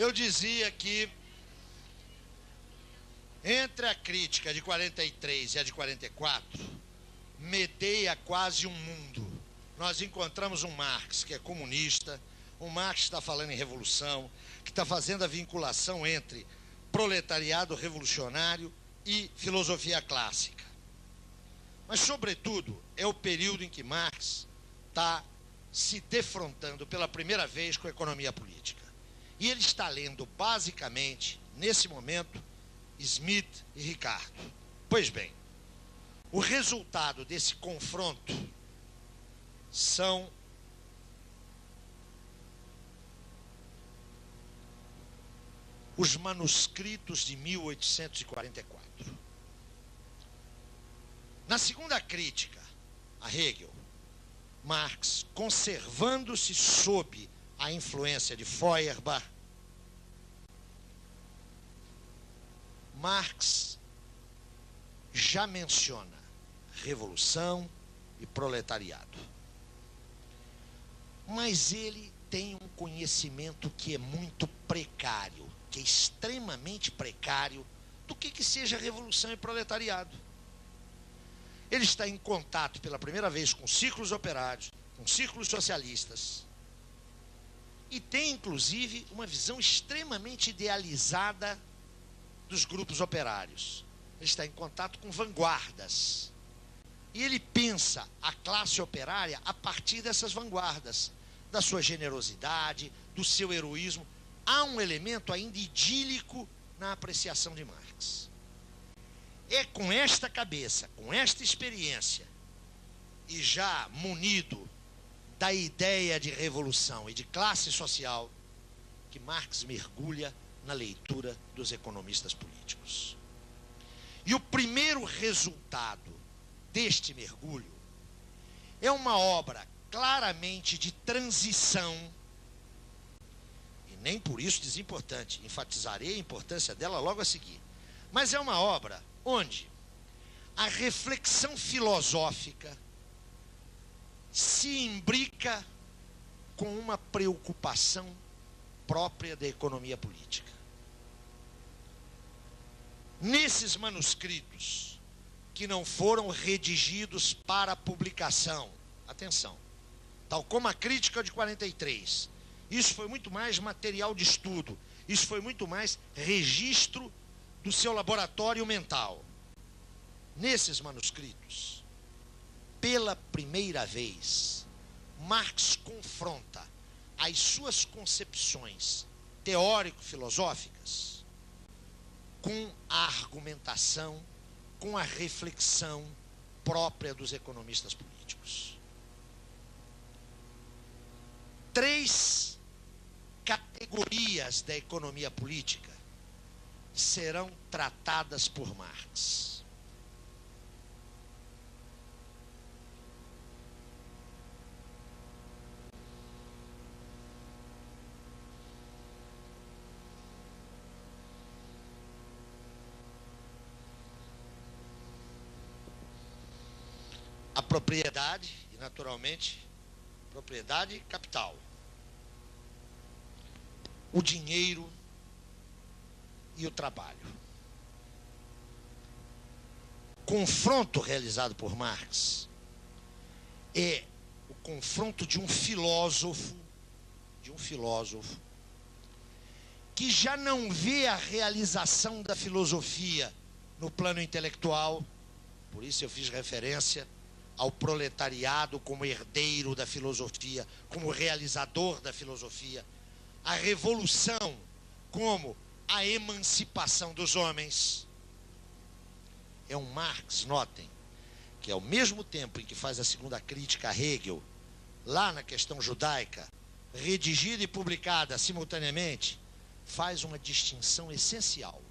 Eu dizia que entre a crítica de 43 e a de 44, medeia quase um mundo. Nós encontramos um Marx que é comunista, um Marx que está falando em revolução, que está fazendo a vinculação entre proletariado revolucionário e filosofia clássica. Mas, sobretudo, é o período em que Marx está se defrontando pela primeira vez com a economia política. E ele está lendo, basicamente, nesse momento, Smith e Ricardo. Pois bem, o resultado desse confronto são os manuscritos de 1844. Na segunda crítica a Hegel, Marx, conservando-se sob a influência de Feuerbach, Marx já menciona revolução e proletariado. Mas ele tem um conhecimento que é muito precário, que é extremamente precário, do que seja revolução e proletariado. Ele está em contato pela primeira vez com círculos operários, com círculos socialistas, e tem, inclusive, uma visão extremamente idealizada dos grupos operários. Ele está em contato com vanguardas. E ele pensa a classe operária a partir dessas vanguardas, da sua generosidade, do seu heroísmo. Há um elemento ainda idílico na apreciação de Marx. É com esta cabeça, com esta experiência, e já munido da ideia de revolução e de classe social, que Marx mergulha na leitura dos economistas políticos. E o primeiro resultado deste mergulho é uma obra claramente de transição, e nem por isso desimportante, enfatizarei a importância dela logo a seguir, mas é uma obra onde a reflexão filosófica se imbrica com uma preocupação própria da economia política. Nesses manuscritos, que não foram redigidos para publicação, atenção, tal como a crítica de 43, isso foi muito mais material de estudo, isso foi muito mais registro do seu laboratório mental. Nesses manuscritos, pela primeira vez, Marx confronta as suas concepções teórico-filosóficas com a argumentação, com a reflexão própria dos economistas políticos. 3 categorias da economia política serão tratadas por Marx. A propriedade, e naturalmente, propriedade e capital. O dinheiro e o trabalho. O confronto realizado por Marx é o confronto de um filósofo que já não vê a realização da filosofia no plano intelectual, por isso eu fiz referência ao proletariado como herdeiro da filosofia, como realizador da filosofia, a revolução como a emancipação dos homens. É um Marx, notem, que ao mesmo tempo em que faz a segunda crítica a Hegel, lá na questão judaica, redigida e publicada simultaneamente, faz uma distinção essencial.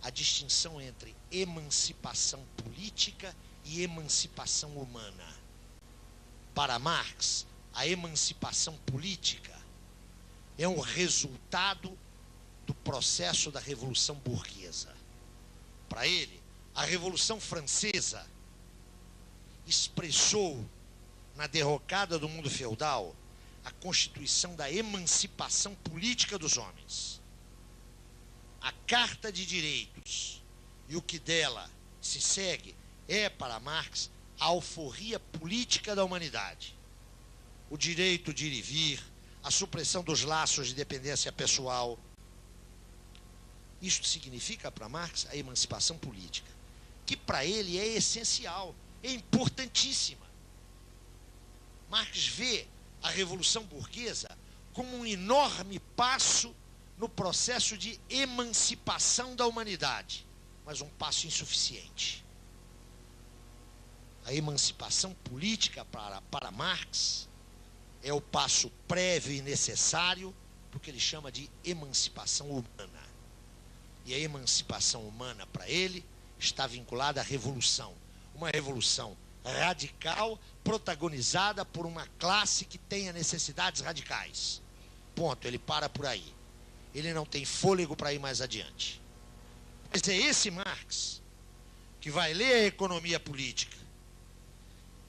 A distinção entre emancipação política e emancipação humana. Para Marx, a emancipação política é um resultado do processo da Revolução Burguesa. Para ele, a Revolução Francesa expressou, na derrocada do mundo feudal, a constituição da emancipação política dos homens. A Carta de Direitos e o que dela se segue é, para Marx, a alforria política da humanidade. O direito de ir e vir, a supressão dos laços de dependência pessoal. Isto significa para Marx a emancipação política, que para ele é essencial, é importantíssima. Marx vê a Revolução Burguesa como um enorme passo no processo de emancipação da humanidade, mas um passo insuficiente. A emancipação política para Marx é o passo prévio e necessário para o que ele chama de emancipação humana. E a emancipação humana, para ele, está vinculada à revolução. Uma revolução radical, protagonizada por uma classe que tenha necessidades radicais. Ponto, ele para por aí. Ele não tem fôlego para ir mais adiante. Mas é esse Marx que vai ler a economia política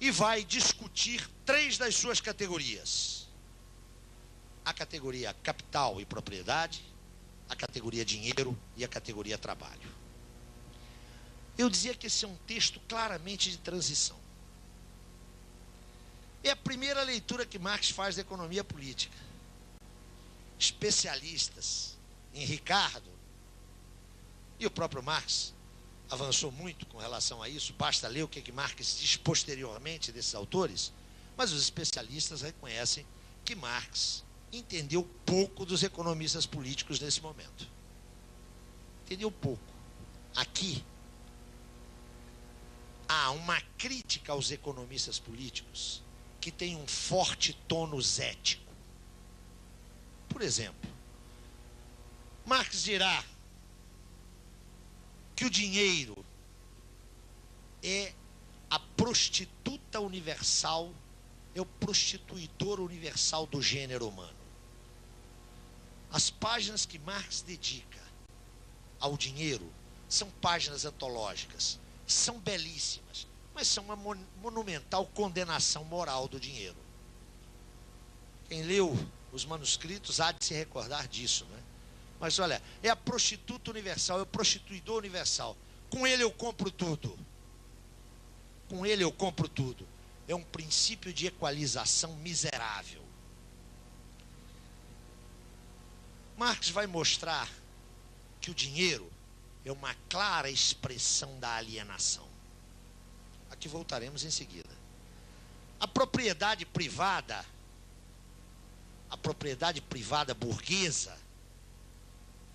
e vai discutir três das suas categorias: a categoria capital e propriedade, a categoria dinheiro e a categoria trabalho. Eu dizia que esse é um texto claramente de transição. É a primeira leitura que Marx faz da economia política. Especialistas em Ricardo, e o próprio Marx avançou muito com relação a isso, basta ler o que Marx diz posteriormente desses autores, mas os especialistas reconhecem que Marx entendeu pouco dos economistas políticos nesse momento. Entendeu pouco. Aqui há uma crítica aos economistas políticos que tem um forte tônus ético. Por exemplo, Marx dirá que o dinheiro é a prostituta universal, é o prostituidor universal do gênero humano. As páginas que Marx dedica ao dinheiro são páginas antológicas, são belíssimas, mas são uma monumental condenação moral do dinheiro. Quem leu os manuscritos há de se recordar disso, né? Mas olha, é a prostituta universal, é o prostituidor universal. Com ele eu compro tudo. Com ele eu compro tudo. É um princípio de equalização miserável. Marx vai mostrar que o dinheiro é uma clara expressão da alienação. Aqui voltaremos em seguida. A propriedade privada burguesa,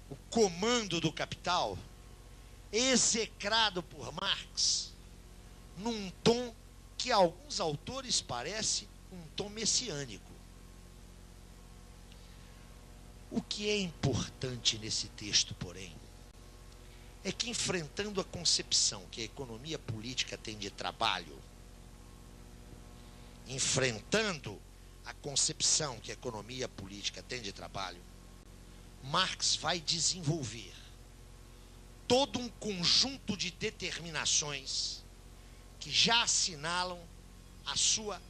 o comando do capital, é execrado por Marx num tom que a alguns autores parece um tom messiânico. O que é importante nesse texto, porém, é que, enfrentando a concepção que a economia política tem de trabalho, enfrentando a concepção que a economia política tem de trabalho, Marx vai desenvolver todo um conjunto de determinações que já assinalam a sua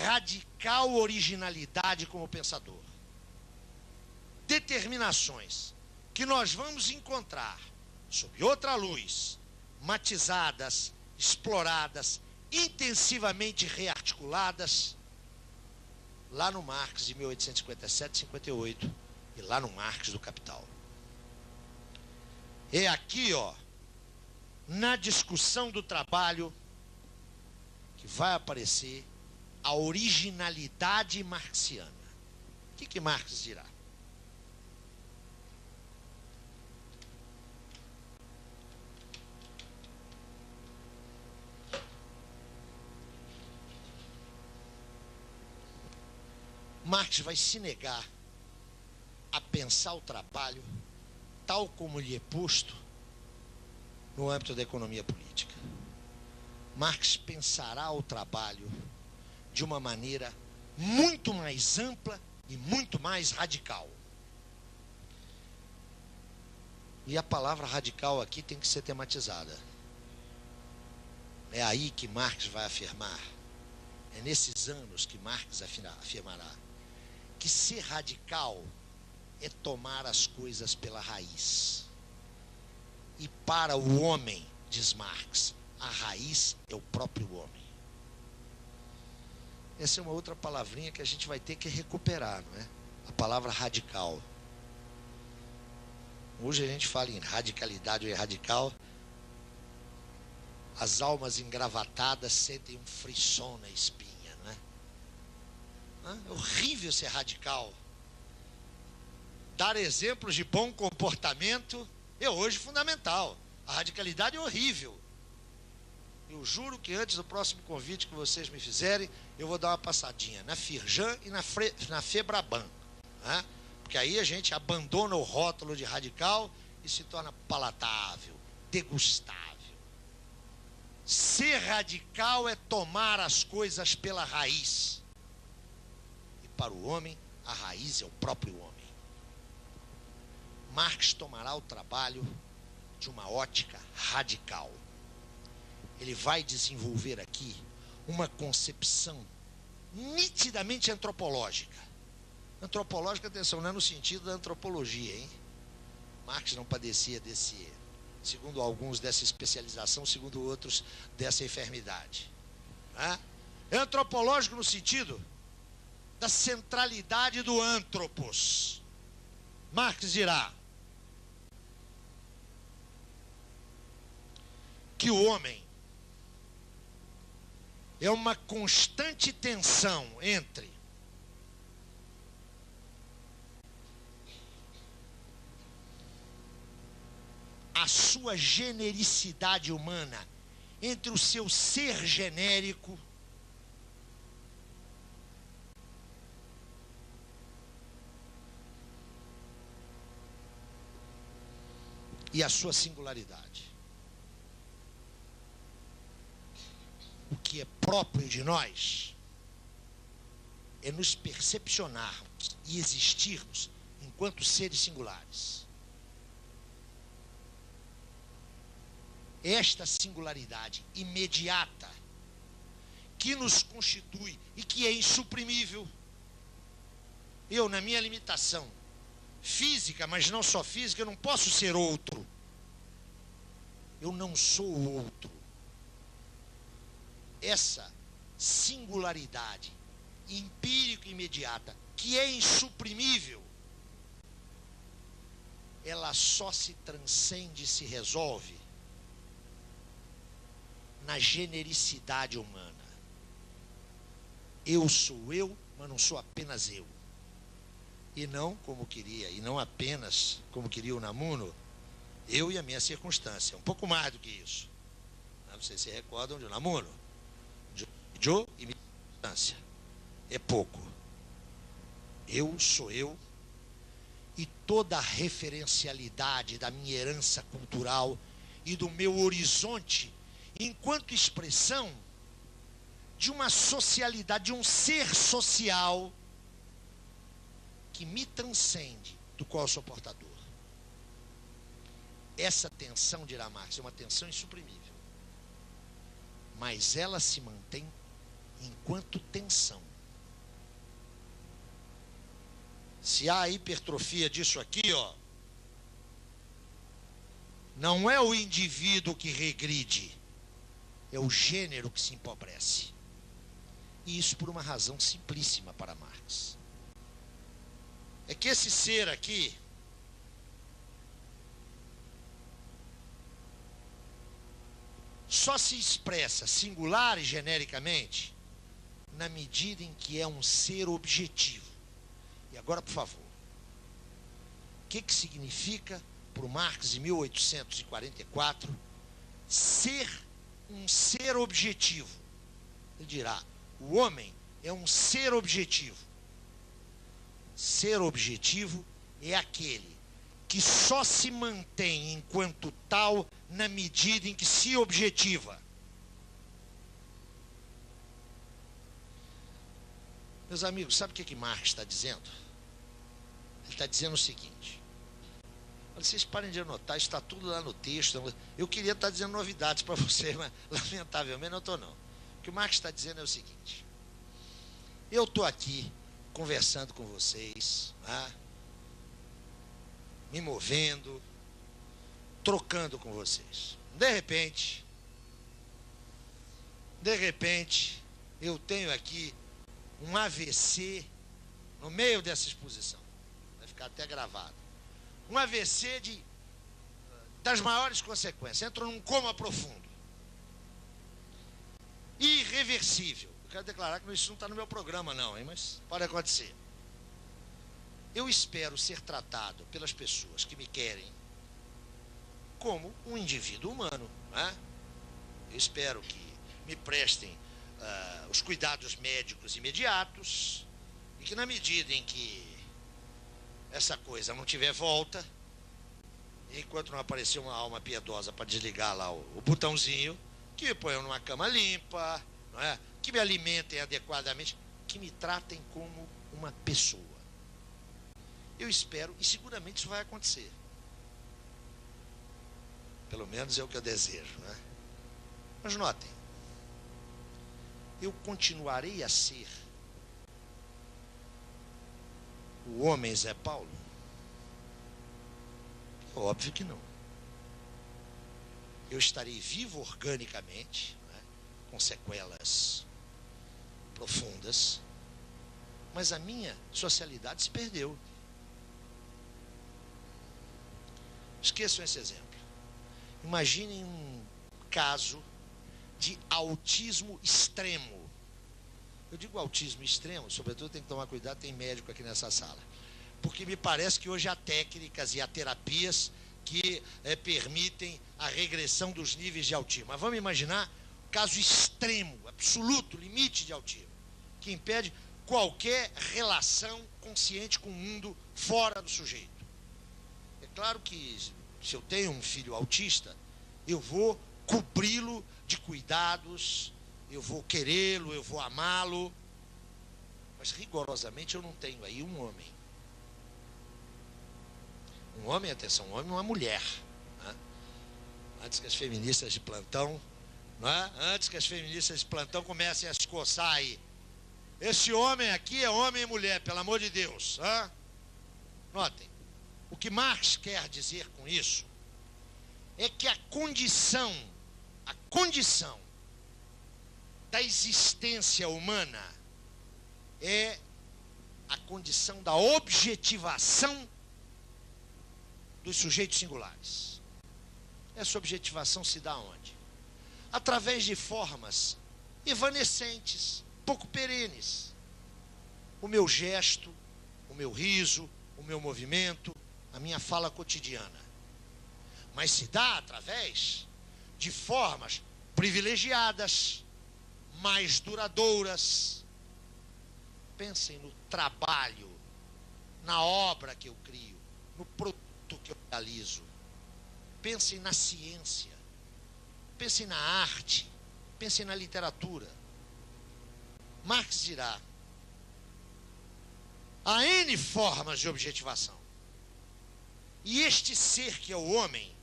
radical originalidade como pensador. Determinações que nós vamos encontrar sob outra luz, matizadas, exploradas, intensivamente rearticuladas, lá no Marx de 1857, 58, e lá no Marx do Capital. É aqui, ó, na discussão do trabalho, que vai aparecer a originalidade marxiana. O que Marx dirá? Marx vai se negar a pensar o trabalho tal como lhe é posto no âmbito da economia política. Marx pensará o trabalho de uma maneira muito mais ampla e muito mais radical. E a palavra radical aqui tem que ser tematizada. É aí que Marx vai afirmar, é nesses anos que Marx afirmará que ser radical é tomar as coisas pela raiz. E para o homem, diz Marx, a raiz é o próprio homem. Essa é uma outra palavrinha que a gente vai ter que recuperar, não é? A palavra radical. Hoje a gente fala em radicalidade ou radical. As almas engravatadas sentem um frisson na espinha, não é? É horrível ser radical. Dar exemplos de bom comportamento é hoje fundamental. A radicalidade é horrível. Eu juro que antes do próximo convite que vocês me fizerem, eu vou dar uma passadinha na Firjan e na Febraban, né? Porque aí a gente abandona o rótulo de radical e se torna palatável, degustável. Ser radical é tomar as coisas pela raiz. E para o homem, a raiz é o próprio homem. Marx tomará o trabalho de uma ótica radical. Ele vai desenvolver aqui uma concepção nitidamente antropológica. Antropológica, atenção, não é no sentido da antropologia, hein? Marx não padecia desse, segundo alguns, dessa especialização, segundo outros, dessa enfermidade. É antropológico no sentido da centralidade do antropos. Marx dirá que o homem é uma constante tensão entre a sua genericidade humana, entre o seu ser genérico e a sua singularidade. O que é próprio de nós é nos percepcionarmos e existirmos enquanto seres singulares. Esta singularidade imediata que nos constitui e que é insuprimível. Eu, na minha limitação física, mas não só física, eu não posso ser outro. Eu não sou o outro. Essa singularidade empírica e imediata, que é insuprimível, ela só se transcende e se resolve na genericidade humana. Eu sou eu, mas não sou apenas eu. E não como queria, e não apenas como queria o Namuno, eu e a minha circunstância. Um pouco mais do que isso. Não sei se recordam de Namuno. Eu e minha circunstância. É pouco. Eu sou eu, e toda a referencialidade da minha herança cultural e do meu horizonte enquanto expressão de uma socialidade, de um ser social que me transcende, do qual eu sou portador. Essa tensão, dirá Marx, é uma tensão insuprimível. Mas ela se mantém enquanto tensão. Se há hipertrofia disso aqui, ó, não é o indivíduo que regride, é o gênero que se empobrece. E isso por uma razão simplíssima para Marx. É que esse ser aqui só se expressa singular e genericamente na medida em que é um ser objetivo. E agora, por favor, o que significa para o Marx, em 1844, ser um ser objetivo? Ele dirá, o homem é um ser objetivo. Ser objetivo é aquele que só se mantém enquanto tal na medida em que se objetiva. Meus amigos, sabe o que Marx está dizendo? Ele está dizendo o seguinte: olha, vocês parem de anotar, está tudo lá no texto. Eu queria estar dizendo novidades para vocês, mas lamentavelmente não estou não. O que o Marx está dizendo é o seguinte: eu estou aqui conversando com vocês, né? Me movendo, trocando com vocês. De repente, eu tenho aqui um AVC no meio dessa exposição. Vai ficar até gravado. Um AVC das maiores consequências. Entro num coma profundo. Irreversível. Eu quero declarar que isso não está no meu programa, não, hein? Mas pode acontecer. Eu espero ser tratado pelas pessoas que me querem como um indivíduo humano, né? Eu espero que me prestem os cuidados médicos imediatos e que, na medida em que essa coisa não tiver volta, enquanto não aparecer uma alma piedosa para desligar lá o botãozinho, que me ponham numa cama limpa, não é? Que me alimentem adequadamente, que me tratem como uma pessoa. Eu espero, e seguramente isso vai acontecer. Pelo menos é o que eu desejo, né? Mas notem, eu continuarei a ser o homem Zé Paulo? Óbvio que não. Eu estarei vivo organicamente, né, com sequelas profundas, mas a minha socialidade se perdeu. Esqueçam esse exemplo. Imaginem um caso de autismo extremo. Eu digo autismo extremo, sobretudo tem que tomar cuidado, tem médico aqui nessa sala. Porque me parece que hoje há técnicas e há terapias que permitem a regressão dos níveis de autismo. Mas vamos imaginar caso extremo, absoluto, limite de autismo, que impede qualquer relação consciente com o mundo fora do sujeito. É claro que se eu tenho um filho autista, eu vou cobri-lo de cuidados, eu vou querê-lo, eu vou amá-lo, mas rigorosamente eu não tenho aí um homem. Um homem, atenção, um homem e uma mulher, né? Antes que as feministas de plantão, não é? Antes que as feministas de plantão comecem a se coçar aí. Esse homem aqui é homem e mulher, pelo amor de Deus. Hein? Notem, o que Marx quer dizer com isso é que a condição da existência humana é a condição da objetivação dos sujeitos singulares. Essa objetivação se dá onde? Através de formas evanescentes, pouco perenes. O meu gesto, o meu riso, o meu movimento, a minha fala cotidiana. Mas se dá através de formas privilegiadas, mais duradouras. Pensem no trabalho, na obra que eu crio, no produto que eu realizo. Pensem na ciência, pensem na arte, pensem na literatura. Marx dirá: há N formas de objetivação. E este ser que é o homem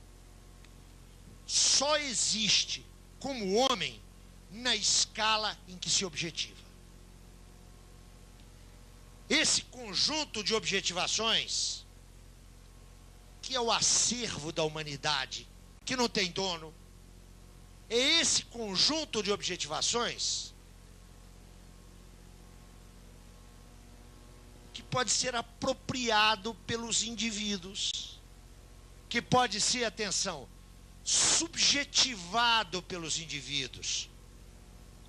só existe como homem na escala em que se objetiva. Esse conjunto de objetivações, que é o acervo da humanidade, que não tem dono, é esse conjunto de objetivações que pode ser apropriado pelos indivíduos, que pode ser, atenção, subjetivado pelos indivíduos,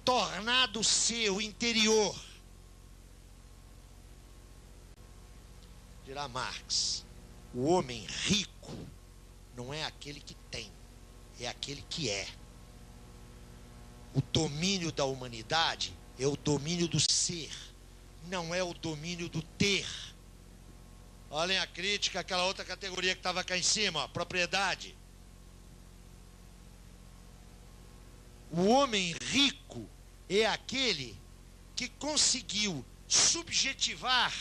tornado seu interior. Dirá Marx: o homem rico não é aquele que tem, é aquele que é. O domínio da humanidade é o domínio do ser, não é o domínio do ter. Olhem a crítica àquela outra categoria que estava cá em cima, ó, propriedade. O homem rico é aquele que conseguiu subjetivar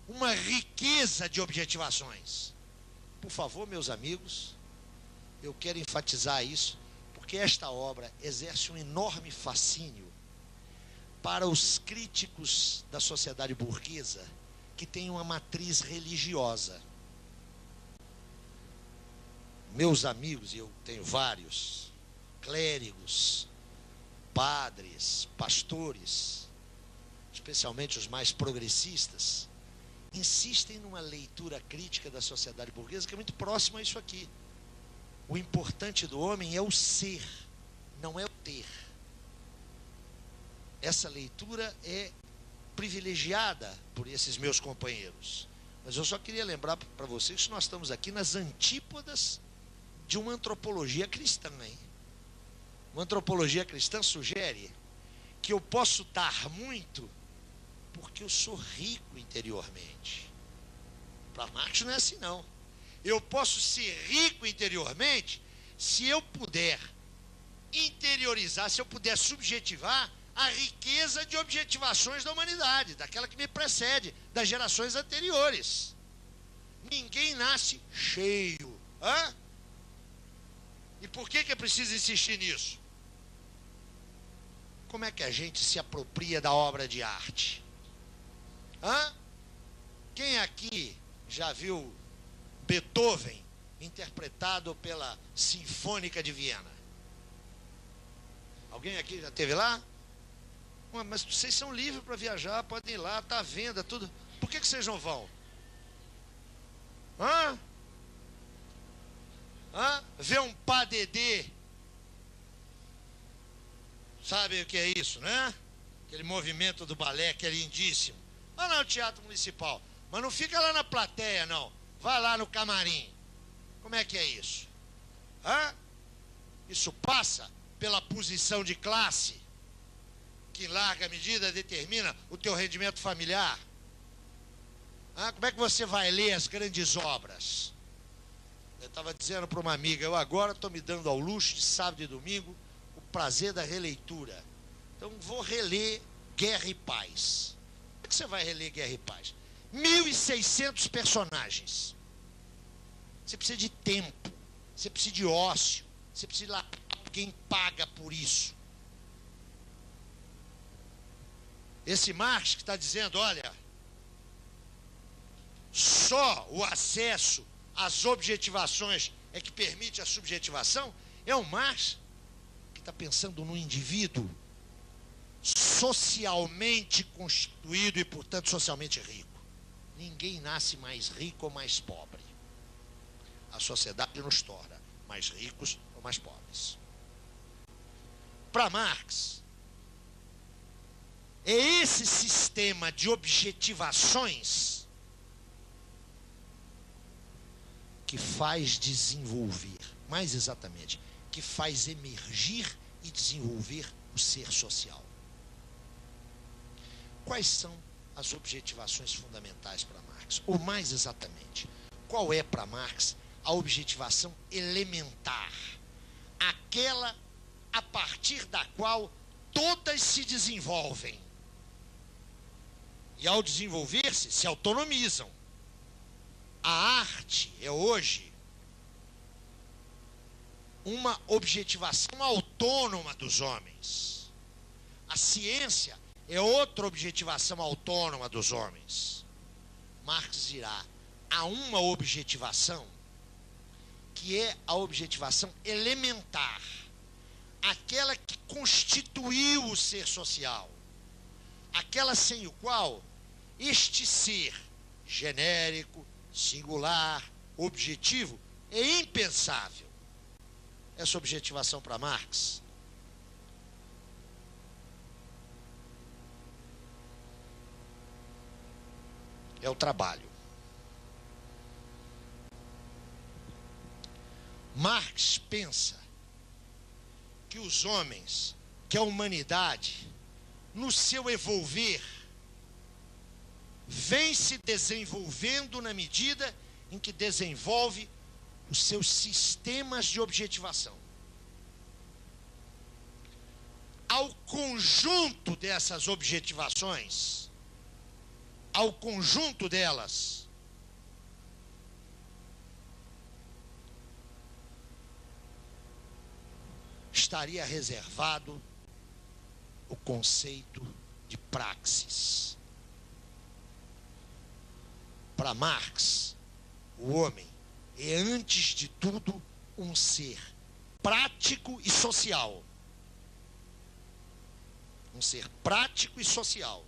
uma riqueza de objetivações. Por favor, meus amigos, eu quero enfatizar isso, porque esta obra exerce um enorme fascínio para os críticos da sociedade burguesa que tem uma matriz religiosa. Meus amigos, e eu tenho vários, clérigos, padres, pastores, especialmente os mais progressistas, insistem numa leitura crítica da sociedade burguesa que é muito próxima a isso aqui. O importante do homem é o ser, não é o ter. Essa leitura é privilegiada por esses meus companheiros. Mas eu só queria lembrar para vocês que nós estamos aqui nas antípodas de uma antropologia cristã, hein? Uma antropologia cristã sugere que eu posso dar muito porque eu sou rico interiormente. Para Marx não é assim, não. Eu posso ser rico interiormente se eu puder interiorizar, se eu puder subjetivar a riqueza de objetivações da humanidade, daquela que me precede, das gerações anteriores. Ninguém nasce cheio. Hã? E por que é preciso insistir nisso? Como é que a gente se apropria da obra de arte? Hã? Quem aqui já viu Beethoven interpretado pela Sinfônica de Viena? Alguém aqui já esteve lá? Mas vocês são livres para viajar, podem ir lá, está à venda, tudo. Por que vocês não vão? Hã? Ver um padedê. Sabe o que é isso, né? Aquele movimento do balé que é lindíssimo. Vai lá no Teatro Municipal. Mas não fica lá na plateia, não. Vai lá no camarim. Como é que é isso? Isso passa pela posição de classe, que em larga medida determina o teu rendimento familiar. Como é que você vai ler as grandes obras? Eu estava dizendo para uma amiga, eu agora estou me dando ao luxo de sábado e domingo o prazer da releitura. Então vou reler Guerra e Paz. Como é que você vai reler Guerra e Paz? 1.600 personagens. Você precisa de tempo, você precisa de ócio, você precisa de lá quem paga por isso. Esse Marx que está dizendo, olha, só o acesso às objetivações é que permite a subjetivação, é um Marx que está pensando no indivíduo socialmente constituído e, portanto, socialmente rico. Ninguém nasce mais rico ou mais pobre. A sociedade nos torna mais ricos ou mais pobres. Para Marx, é esse sistema de objetivações que faz desenvolver, mais exatamente, que faz emergir e desenvolver o ser social. Quais são as objetivações fundamentais para Marx? Ou mais exatamente, qual é para Marx a objetivação elementar? Aquela a partir da qual todas se desenvolvem. E ao desenvolver-se, se autonomizam. A arte é hoje uma objetivação autônoma dos homens. A ciência é outra objetivação autônoma dos homens. Marx dirá, há uma objetivação que é a objetivação elementar, aquela que constituiu o ser social, aquela sem o qual este ser genérico, singular, objetivo, é impensável. Essa objetivação para Marx é o trabalho. Marx pensa que os homens, que a humanidade, no seu evolver, vem se desenvolvendo na medida em que desenvolve os seus sistemas de objetivação. Ao conjunto dessas objetivações, ao conjunto delas, estaria reservado o conceito de praxis. Para Marx, o homem é, antes de tudo, um ser prático e social. Um ser prático e social.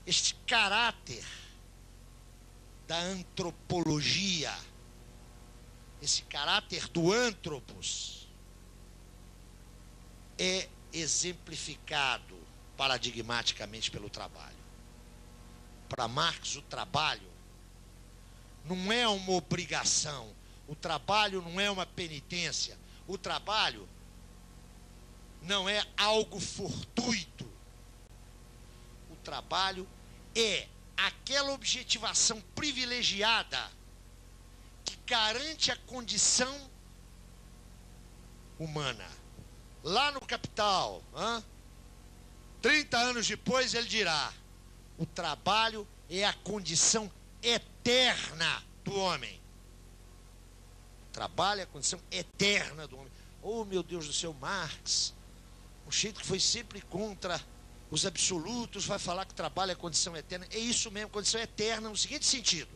Este caráter da antropologia, esse caráter do antropos, é exemplificado paradigmaticamente pelo trabalho. Para Marx, o trabalho não é uma obrigação, o trabalho não é uma penitência, o trabalho não é algo fortuito. O trabalho é aquela objetivação privilegiada que garante a condição humana. Lá no Capital, 30 anos depois, ele dirá: o trabalho é a condição eterna do homem. O trabalho é a condição eterna do homem. Oh, meu Deus do céu, Marx, um jeito que foi sempre contra os absolutos, vai falar que o trabalho é a condição eterna. É isso mesmo, condição eterna no seguinte sentido: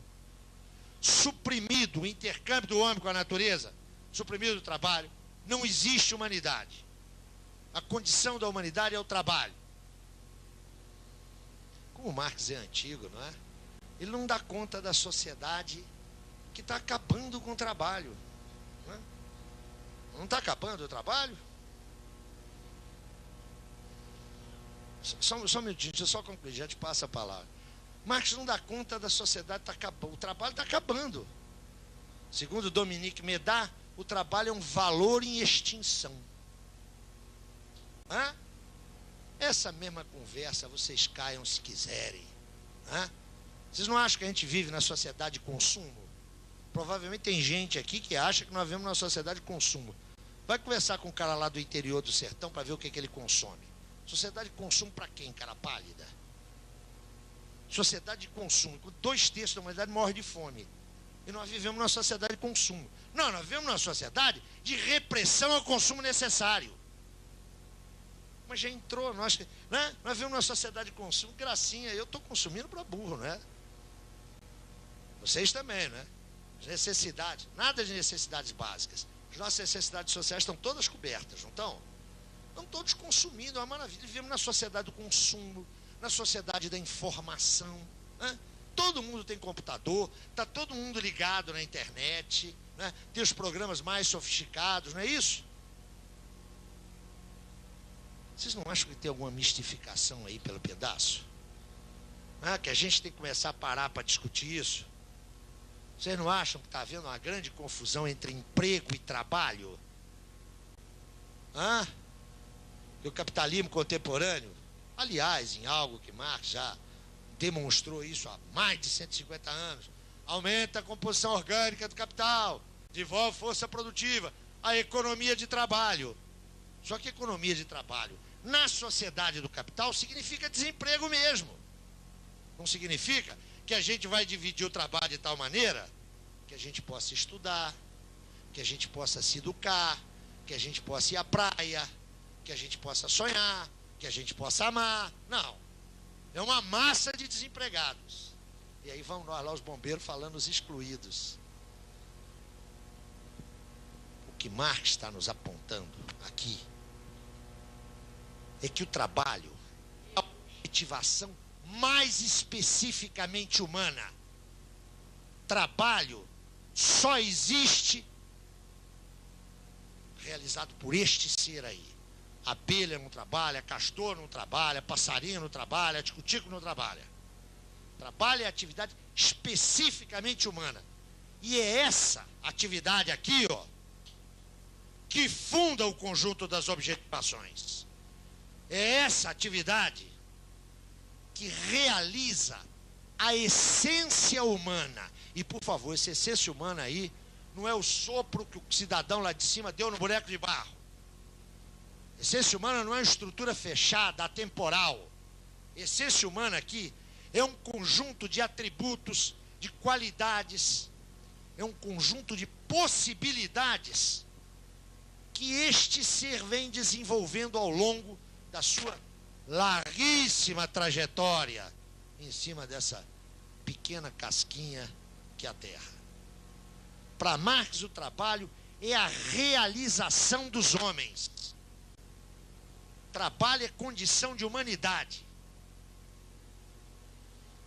suprimido o intercâmbio do homem com a natureza, suprimido o trabalho, não existe humanidade. A condição da humanidade é o trabalho. Como Marx é antigo, não é? Ele não dá conta da sociedade que está acabando com o trabalho. Não está acabando o trabalho? Só um minutinho, deixa eu só concluir, já te passo a palavra. Marx não dá conta da sociedade que está acabando. O trabalho está acabando. Segundo Dominique Méda, o trabalho é um valor em extinção. Essa mesma conversa vocês caiam se quiserem. Vocês não acham que a gente vive na sociedade de consumo? Provavelmente tem gente aqui que acha que nós vivemos na sociedade de consumo. Vai conversar com um cara lá do interior do sertão para ver o que ele consome. Sociedade de consumo para quem, cara pálida? Sociedade de consumo. 2/3 da humanidade morre de fome. E nós vivemos numa sociedade de consumo. Não, nós vivemos numa sociedade de repressão ao consumo necessário. Mas já entrou, nós vivemos numa sociedade de consumo, gracinha, eu estou consumindo para burro, né? Vocês também, né? As necessidades, nada de necessidades básicas. As nossas necessidades sociais estão todas cobertas, não estão? Estão todos consumindo, é uma maravilha. Vivemos na sociedade do consumo, na sociedade da informação. Todo mundo tem computador, está todo mundo ligado na internet, tem os programas mais sofisticados, não é isso? Vocês não acham que tem alguma mistificação aí pelo pedaço? Que a gente tem que começar a parar para discutir isso? Vocês não acham que está havendo uma grande confusão entre emprego e trabalho? E o capitalismo contemporâneo, aliás, em algo que Marx já demonstrou isso há mais de 150 anos, aumenta a composição orgânica do capital, devolve força produtiva, a economia de trabalho. Só que economia de trabalho na sociedade do capital significa desemprego mesmo. Não significa que a gente vai dividir o trabalho de tal maneira que a gente possa estudar, que a gente possa se educar, que a gente possa ir à praia, que a gente possa sonhar, que a gente possa amar. Não. É uma massa de desempregados. E aí vão nós lá, os bombeiros, falando os excluídos. O que Marx está nos apontando aqui é que o trabalho é a objetivação mais especificamente humana. Trabalho só existe realizado por este ser aí. A abelha não trabalha, castor não trabalha, passarinho não trabalha, tico-tico não trabalha. Trabalho é atividade especificamente humana. E é essa atividade aqui, que funda o conjunto das objetivações. É essa atividade que realiza a essência humana. E, por favor, essa essência humana aí não é o sopro que o cidadão lá de cima deu no boneco de barro. Essência humana não é uma estrutura fechada, atemporal. Essência humana aqui é um conjunto de atributos, de qualidades, é um conjunto de possibilidades que este ser vem desenvolvendo ao longo da sua larguíssima trajetória em cima dessa pequena casquinha que é a Terra. Para Marx, o trabalho é a realização dos homens. Trabalho é condição de humanidade.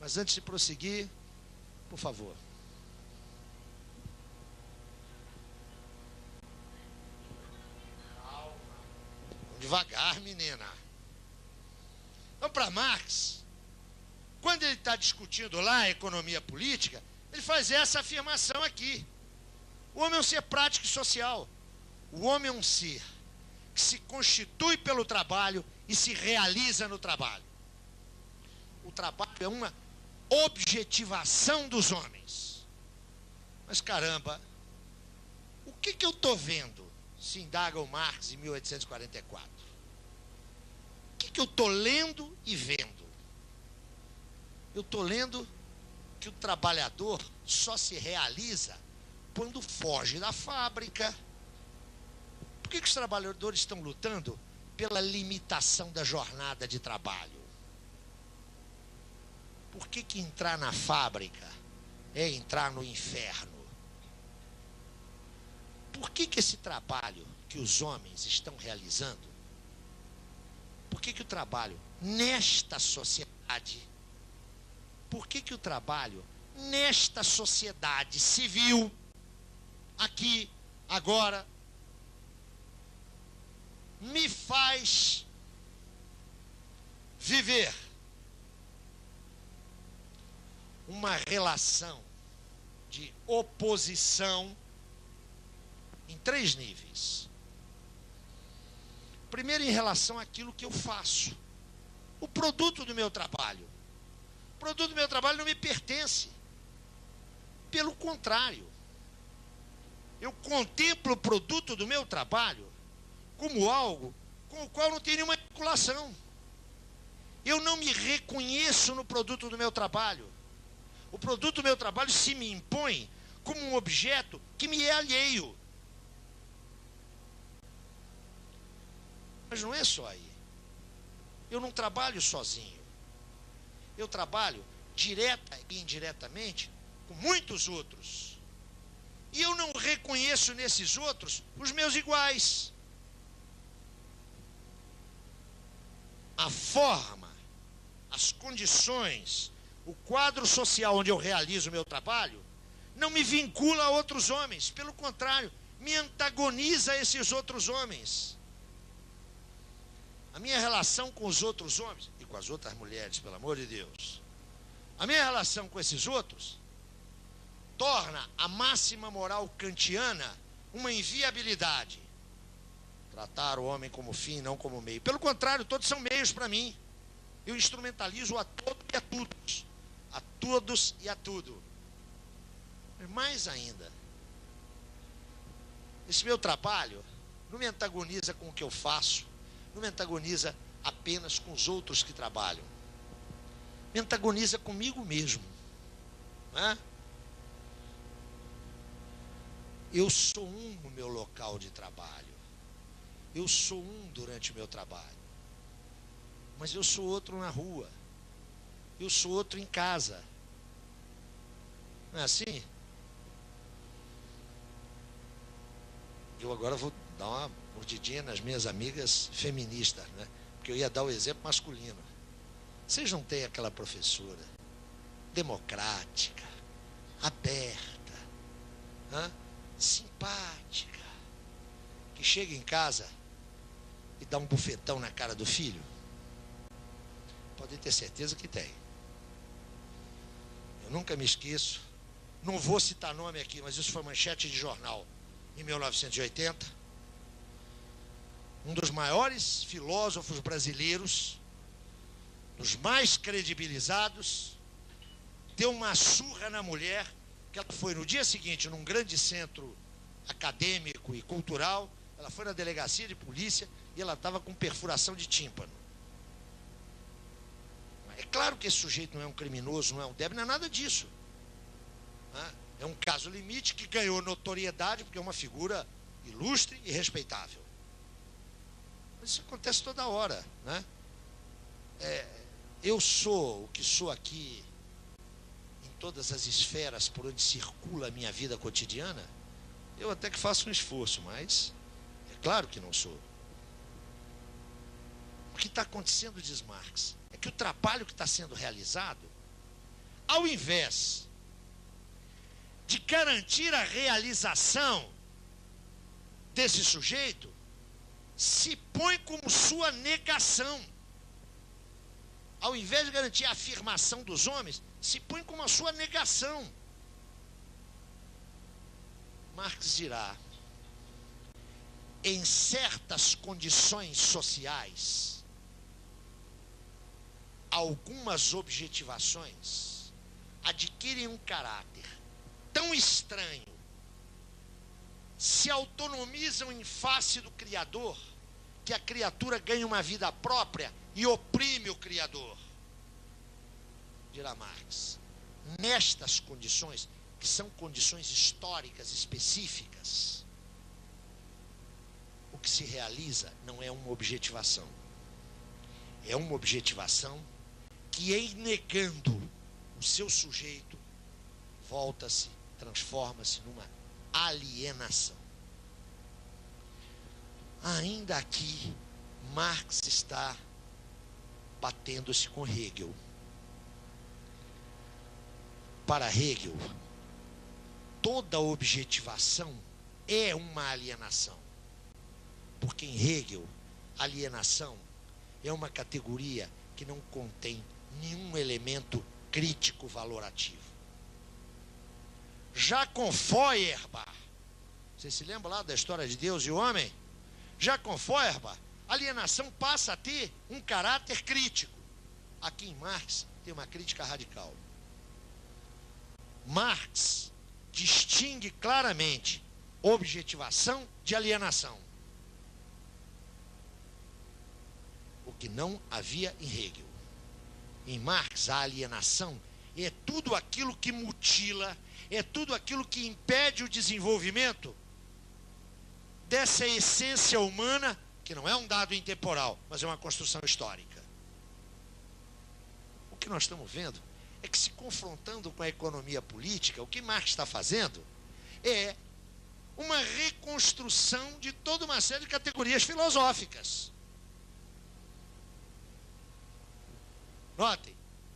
Mas antes de prosseguir, por favor. Calma. Devagar, menina. Então, para Marx, quando ele está discutindo lá a economia política, ele faz essa afirmação aqui. O homem é um ser prático e social. O homem é um ser que se constitui pelo trabalho e se realiza no trabalho. O trabalho é uma objetivação dos homens. Mas caramba, o que eu estou vendo? Se indaga o Marx em 1844. O que eu estou lendo e vendo? Eu estou lendo que o trabalhador só se realiza quando foge da fábrica. Por que os trabalhadores estão lutando pela limitação da jornada de trabalho? Por que entrar na fábrica é entrar no inferno? Por que esse trabalho que os homens estão realizando, por que o trabalho nesta sociedade, por que o trabalho nesta sociedade civil, aqui, agora, me faz viver uma relação de oposição em 3 níveis. Primeiro, em relação àquilo que eu faço, o produto do meu trabalho. O produto do meu trabalho não me pertence. Pelo contrário, eu contemplo o produto do meu trabalho como algo com o qual não tem nenhuma vinculação. Eu não me reconheço no produto do meu trabalho. O produto do meu trabalho se me impõe como um objeto que me é alheio. Mas não é só aí. Eu não trabalho sozinho. Eu trabalho direta e indiretamente com muitos outros. E eu não reconheço nesses outros os meus iguais. A forma, as condições, o quadro social onde eu realizo o meu trabalho não me vincula a outros homens. Pelo contrário, me antagoniza a esses outros homens. A minha relação com os outros homens e com as outras mulheres, pelo amor de Deus, a minha relação com esses outros torna a máxima moral kantiana uma inviabilidade. Tratar o homem como fim, não como meio. Pelo contrário, todos são meios para mim. Eu instrumentalizo a todos e a todos. A todos e a tudo. Mas mais ainda, esse meu trabalho não me antagoniza com o que eu faço, não me antagoniza apenas com os outros que trabalham. Me antagoniza comigo mesmo. Não é? Eu sou um no meu local de trabalho. Eu sou um durante o meu trabalho. Mas eu sou outro na rua. Eu sou outro em casa. Não é assim? Eu agora vou dar uma mordidinha nas minhas amigas feministas, né? Porque eu ia dar o exemplo masculino. Vocês não têm aquela professora democrática, aberta, simpática, que chega em casa e dá um bufetão na cara do filho? Podem ter certeza que tem. Eu nunca me esqueço, não vou citar nome aqui, mas isso foi manchete de jornal em 1980. Um dos maiores filósofos brasileiros, dos mais credibilizados, deu uma surra na mulher, que ela foi no dia seguinte num grande centro acadêmico e cultural. Ela foi na delegacia de polícia e ela estava com perfuração de tímpano. É claro que esse sujeito não é um criminoso, não é um débil, não é nada disso. É um caso limite que ganhou notoriedade porque é uma figura ilustre e respeitável. Mas isso acontece toda hora, né? Eu sou o que sou aqui, em todas as esferas por onde circula a minha vida cotidiana. Eu até que faço um esforço, mas é claro que não sou. O que está acontecendo, diz Marx, é que o trabalho que está sendo realizado, ao invés de garantir a realização desse sujeito, se põe como sua negação. Ao invés de garantir a afirmação dos homens, se põe como a sua negação. Marx dirá: em certas condições sociais, algumas objetivações adquirem um caráter tão estranho, se autonomizam em face do Criador, que a criatura ganha uma vida própria e oprime o Criador. Dirá Marx: nestas condições, que são condições históricas específicas, o que se realiza não é uma objetivação. É uma objetivação que, em negando o seu sujeito, volta-se, transforma-se numa alienação. Ainda aqui, Marx está batendo-se com Hegel. Para Hegel, toda objetivação é uma alienação. Porque em Hegel, alienação é uma categoria que não contém nenhum elemento crítico valorativo. Já com Feuerbach, você se lembra lá da história de Deus e o homem? Já com Feuerbach, a alienação passa a ter um caráter crítico. Aqui em Marx tem uma crítica radical. Marx distingue claramente objetivação de alienação, o que não havia em Hegel. Em Marx, a alienação é tudo aquilo que mutila, é tudo aquilo que impede o desenvolvimento dessa essência humana, que não é um dado intemporal, mas é uma construção histórica. O que nós estamos vendo é que, se confrontando com a economia política, o que Marx está fazendo é uma reconstrução de toda uma série de categorias filosóficas. Notem,